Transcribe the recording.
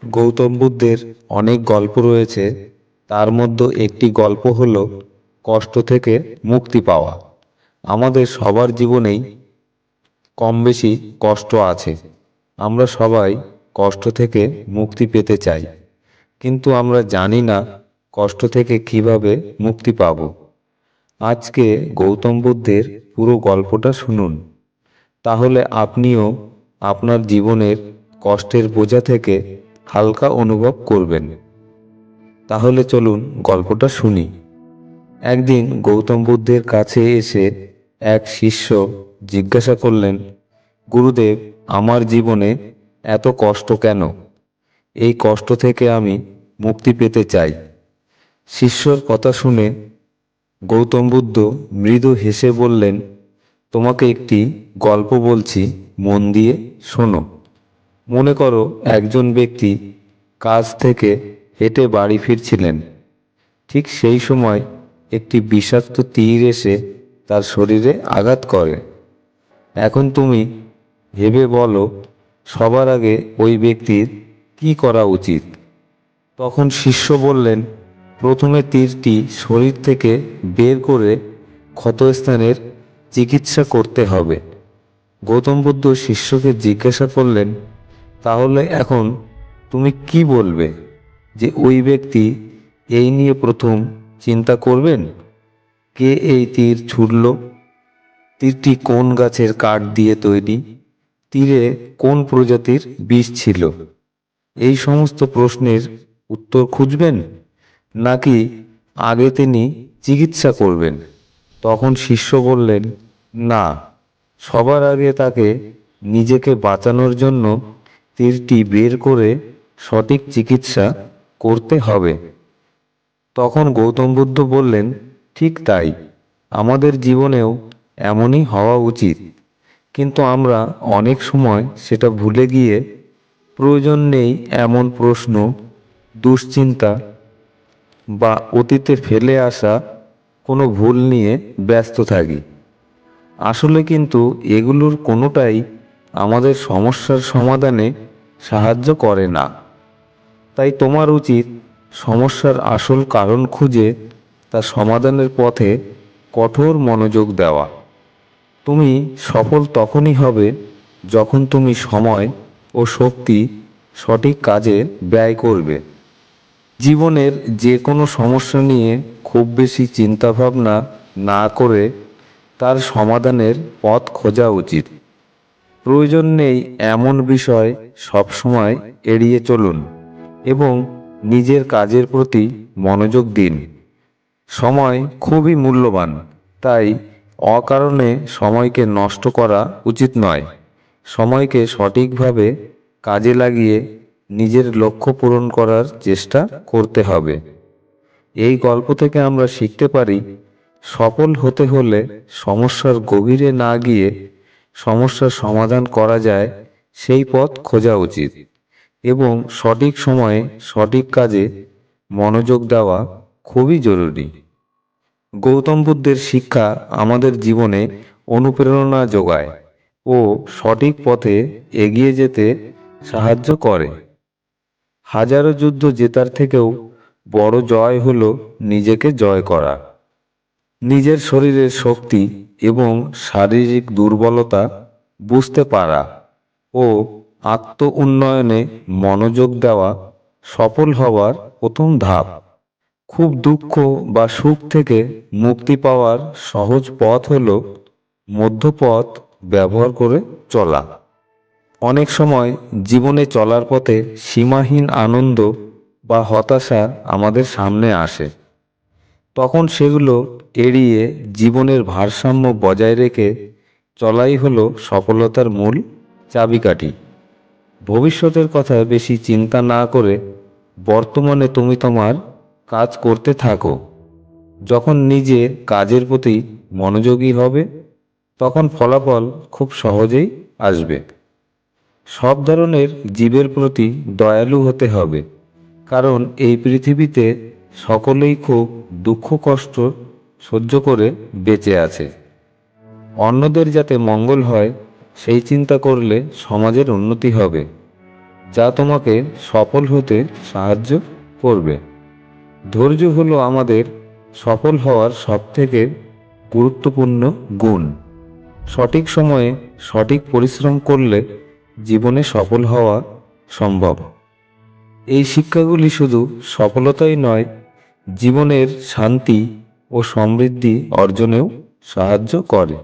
গৌতম বুদ্ধের অনেক গল্প রয়েছে, তার মধ্যে একটি গল্প হল কষ্ট থেকে মুক্তি পাওয়া। আমাদের সবার জীবনেই কম বেশি কষ্ট আছে। আমরা সবাই কষ্ট থেকে মুক্তি পেতে চাই, কিন্তু আমরা জানি না কষ্ট থেকে কিভাবে মুক্তি পাব। আজকে গৌতম বুদ্ধের পুরো গল্পটা শুনুন, তাহলে আপনিও আপনার জীবনের কষ্টের বোঝা থেকে হালকা অনুভব করবেন। তাহলে চলুন গল্পটা শুনি। একদিন গৌতম বুদ্ধের কাছে এসে এক শিষ্য জিজ্ঞাসা করলেন, গুরুদেব, আমার জীবনে এত কষ্ট কেন? এই কষ্ট থেকে আমি মুক্তি পেতে চাই। শিষ্যর কথা শুনে গৌতম বুদ্ধ মৃদু হেসে বললেন, তোমাকে একটি গল্প বলছি, মন দিয়ে শোনো। মনে করো একজন ব্যক্তি কাজ থেকে হেঁটে বাড়ি ফিরছিলেন। ঠিক সেই সময় একটি বিষাক্ত তীর এসে তার শরীরে আঘাত করে। এখন তুমি ভেবে বলো, সবার আগে ওই ব্যক্তির কি করা উচিত? তখন শিষ্য বললেন, প্রথমে তীরটি শরীর থেকে বের করে ক্ষতস্থানের চিকিৎসা করতে হবে। গৌতম বুদ্ধ শিষ্যকে জিজ্ঞাসা করলেন, তাহলে এখন তুমি কি বলবে যে ওই ব্যক্তি এই নিয়ে প্রথম চিন্তা করবেন? কে এই তীর ছুড়ল? তীরটি কোন গাছের কাঠ দিয়ে তৈরি? তীরে কোন প্রজাতির বিষ ছিল? এই সমস্ত প্রশ্নের উত্তর খুঁজবেন, নাকি আগে তিনি চিকিৎসা করবেন? তখন শিষ্য বললেন, না, সবার আগে তাকে নিজেকে বাঁচানোর জন্য তীরটি বের করে সঠিক চিকিৎসা করতে হবে। তখন গৌতম বুদ্ধ বললেন, ঠিক তাই, আমাদের জীবনেও এমনই হওয়া উচিত। কিন্তু আমরা অনেক সময় সেটা ভুলে গিয়ে প্রয়োজন নেই এমন প্রশ্ন, দুশ্চিন্তা বা অতীতে ফেলে আসা কোনো ভুল নিয়ে ব্যস্ত থাকি। আসলে কিন্তু এগুলোর কোনোটাই আমাদের সমস্যার সমাধানে সাহায্য করে না। তাই তোমার উচিত সমস্যার আসল কারণ খুঁজে তার সমাধানের পথে কঠোর মনোযোগ দেওয়া। তুমি সফল তখনই হবে যখন তুমি সময় ও শক্তি সঠিক কাজে ব্যয় করবে। জীবনের যে কোনো সমস্যা নিয়ে খুব বেশি চিন্তাভাবনা না করে তার সমাধানের পথ খোঁজা উচিত। প্রয়োজন নেই এমন বিষয় সবসময় এড়িয়ে চলুন এবং নিজের কাজের প্রতি মনোযোগ দিন। সময় খুবই মূল্যবান, তাই অকারণে সময়কে নষ্ট করা উচিত নয়। সময়কে সঠিকভাবে কাজে লাগিয়ে নিজের লক্ষ্য পূরণ করার চেষ্টা করতে হবে। এই গল্প থেকে আমরা শিখতে পারি, সফল হতে হলে সমস্যার গভীরে না গিয়ে সমস্যার সমাধান করা যায় সেই পথ খোঁজা উচিত এবং সঠিক সময়ে সঠিক কাজে মনোযোগ দেওয়া খুবই জরুরি। গৌতম বুদ্ধের শিক্ষা আমাদের জীবনে অনুপ্রেরণা যোগায় ও সঠিক পথে এগিয়ে যেতে সাহায্য করে। হাজারো যুদ্ধ জেতার থেকেও বড় জয় হলো নিজেকে জয় করা। নিজের শরীরের শক্তি এবং শারীরিক দুর্বলতা বুঝতে পারা ও আত্ম উন্নয়নে মনোযোগ দেওয়া সফল হওয়ার প্রথম ধাপ। খুব দুঃখ বা সুখ থেকে মুক্তি পাওয়ার সহজ পথ হল মধ্যপথ ব্যবহার করে চলা। অনেক সময় জীবনে চলার পথে সীমাহীন আনন্দ বা হতাশা আমাদের সামনে আসে। তখন সেগুলো এড়িয়ে জীবনের ভারসাম্য বজায় রেখে চলাই হলো সফলতার মূল চাবিকাঠি। ভবিষ্যতের কথা বেশি চিন্তা না করে বর্তমানে তুমি তোমার কাজ করতে থাকো। যখন নিজের কাজের প্রতি মনোযোগী হবে, তখন ফলাফল খুব সহজেই আসবে। সব ধরনের জীবের প্রতি দয়ালু হতে হবে, কারণ এই পৃথিবীতে সকলেই খুব দুঃখ কষ্ট সহ্য করে বেঁচে আছে। অন্যদের যাতে মঙ্গল হয় সেই চিন্তা করলে সমাজের উন্নতি হবে। যা তোমাকে সফল হতে সাহায্য করবে। ধৈর্য হলো আমাদের সফল হওয়ার সবথেকে গুরুত্বপূর্ণ গুণ। সঠিক সময়ে সঠিক পরিশ্রম করলে জীবনে সফল হওয়া সম্ভব। এই শিক্ষাগুলি শুধু সফলতাই নয়, জীবনের শান্তি ও সমৃদ্ধি অর্জনেও সাহায্য করে।